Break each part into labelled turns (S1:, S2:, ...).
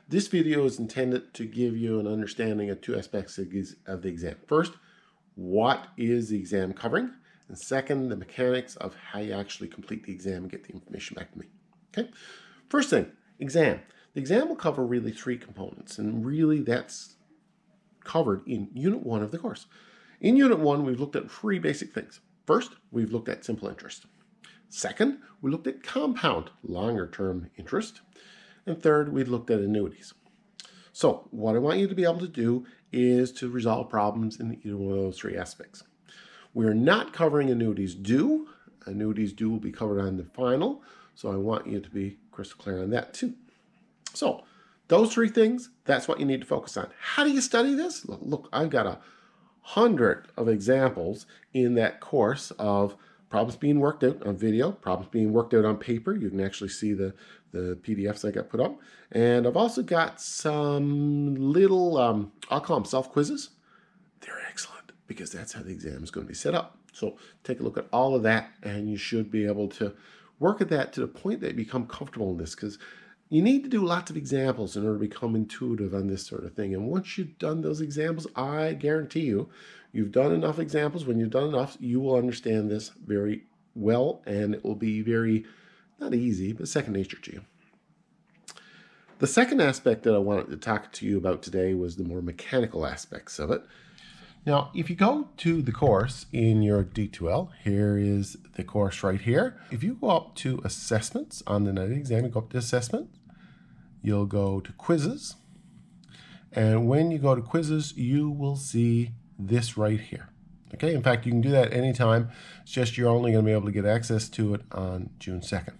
S1: This video is intended to give you an understanding of two aspects of the exam. First, what is the exam covering? And second, the mechanics of how you actually complete the exam and get the information back to me. Okay. First thing, exam. The exam will cover really three components, and really that's covered in Unit 1 of the course. In Unit 1, we've looked at three basic things. First, we've looked at simple interest. Second, we looked at compound, longer-term interest. And third, we looked at annuities. So what I want you to be able to do is to resolve problems in either one of those three aspects. We're not covering annuities due. Annuities due will be covered on the final. So I want you to be crystal clear on that too. So those three things, that's what you need to focus on. How do you study this? Look, I've got 100 of examples in that course of problems being worked out on video, problems being worked out on paper. You can actually see the PDFs I got put up. And I've also got some little, I'll call them self-quizzes. They're excellent because that's how the exam is going to be set up. So take a look at all of that and you should be able to work at that to the point that you become comfortable in this, because you need to do lots of examples in order to become intuitive on this sort of thing. And once you've done those examples, I guarantee you, you've done enough examples. When you've done enough, you will understand this very well, and it will be very, not easy, but second nature to you. The second aspect that I wanted to talk to you about today was the more mechanical aspects of it. Now, if you go to the course in your D2L, here is the course right here. If you go up to assessments on the night of the exam, you go up to assessment, you'll go to quizzes. And when you go to quizzes, you will see this right here. Okay, in fact, you can do that anytime. It's just you're only going to be able to get access to it on June 2nd.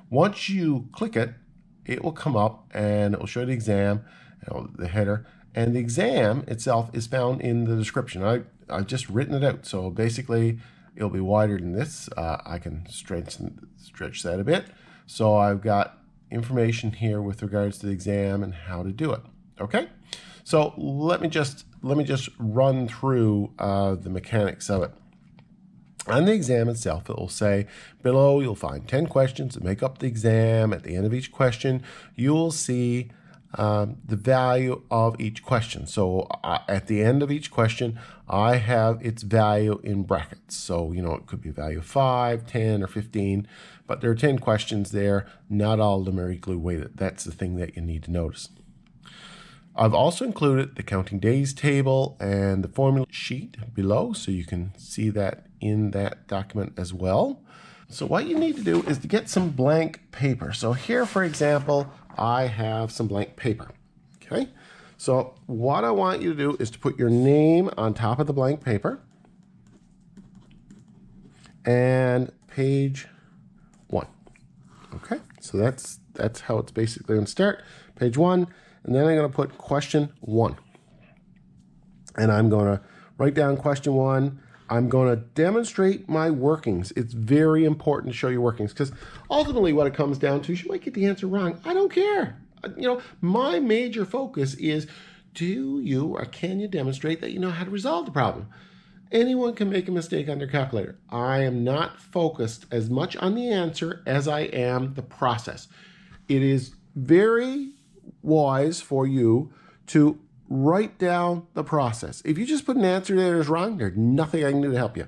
S1: Once you click it, it will come up and it will show the exam, the header. And the exam itself is found in the description. I've just written it out. So basically, it'll be wider than this. I can stretch that a bit. So I've got information here with regards to the exam and how to do it. Okay. So let me just run through the mechanics of it. On the exam itself, it will say below you'll find 10 questions that make up the exam. At the end of each question, you will see the value of each question. So at the end of each question, I have its value in brackets. So, you know, it could be a value of 5, 10, or 15, but there are 10 questions there. Not all of them are equally weighted. That's the thing that you need to notice. I've also included the counting days table and the formula sheet below, so you can see that in that document as well. So what you need to do is to get some blank paper. So here, for example, I have some blank paper. Okay, so what I want you to do is to put your name on top of the blank paper and page 1. Okay, so that's how it's basically going to start. Page 1, and then I'm going to put question 1. And I'm going to write down question 1. I'm going to demonstrate my workings. It's very important to show your workings, because ultimately what it comes down to is you might get the answer wrong. I don't care. You know, my major focus is, do you or can you demonstrate that you know how to resolve the problem? Anyone can make a mistake on their calculator. I am not focused as much on the answer as I am the process. It is very wise for you to write down the process. If you just put an answer there that's wrong, there's nothing I can do to help you.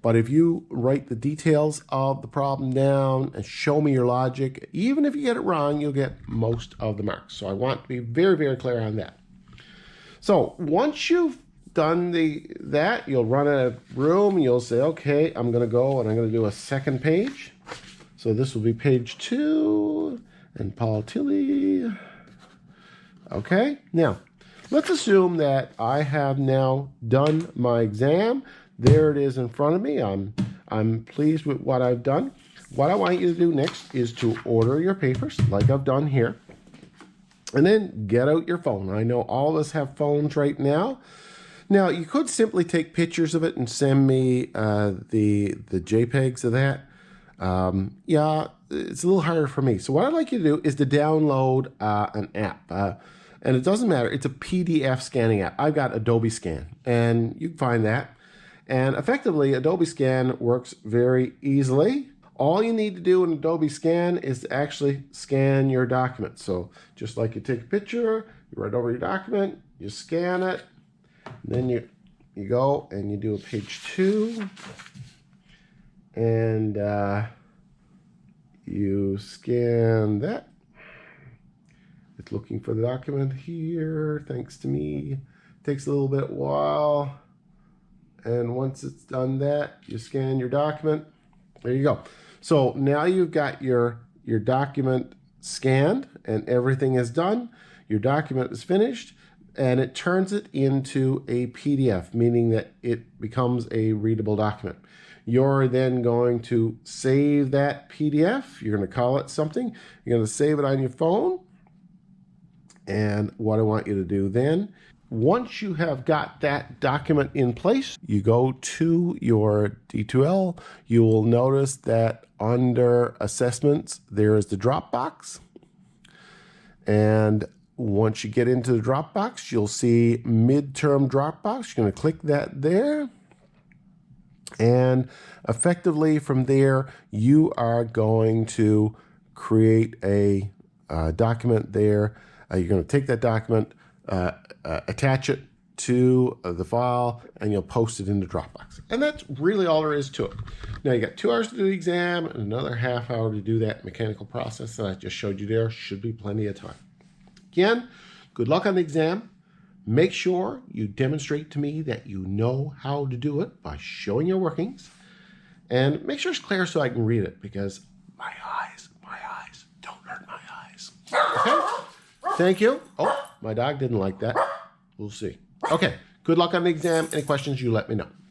S1: But if you write the details of the problem down and show me your logic, even if you get it wrong, you'll get most of the marks. So I want to be very, very clear on that. So once you've done that, you'll run out of room and you'll say, okay, I'm going to go and I'm going to do a second page. So this will be page 2 and Paul Tilley. Okay, now let's assume that I have now done my exam. There it is in front of me. I'm pleased with what I've done. What I want you to do next is to order your papers like I've done here. And then get out your phone. I know all of us have phones right now. Now, you could simply take pictures of it and send me the JPEGs of that. Yeah, it's a little harder for me. So what I'd like you to do is to download an app. And it doesn't matter. It's a PDF scanning app. I've got Adobe Scan, and you can find that. And effectively, Adobe Scan works very easily. All you need to do in Adobe Scan is to actually scan your document. So just like you take a picture, you write over your document, you scan it, then you go and you do a page 2, and you scan that. It's looking for the document here, thanks to me. Takes a little bit while. And once it's done that, you scan your document. There you go. So now you've got your document scanned and everything is done. Your document is finished and it turns it into a PDF, meaning that it becomes a readable document. You're then going to save that PDF. You're going to call it something. You're going to save it on your phone. And what I want you to do then, once you have got that document in place, you go to your D2L. You will notice that under assessments, there is the drop box. And once you get into the drop box, you'll see midterm drop box. You're going to click that there. And effectively from there, you are going to create a document there. You're going to take that document, attach it to the file, and you'll post it into Dropbox. And that's really all there is to it. Now you got 2 hours to do the exam and another half hour to do that mechanical process that I just showed you there. Should be plenty of time. Again, good luck on the exam. Make sure you demonstrate to me that you know how to do it by showing your workings. And make sure it's clear so I can read it, because my eyes, don't hurt my eyes. Okay? Thank you. Oh, my dog didn't like that. We'll see. Okay, good luck on the exam. Any questions, you let me know.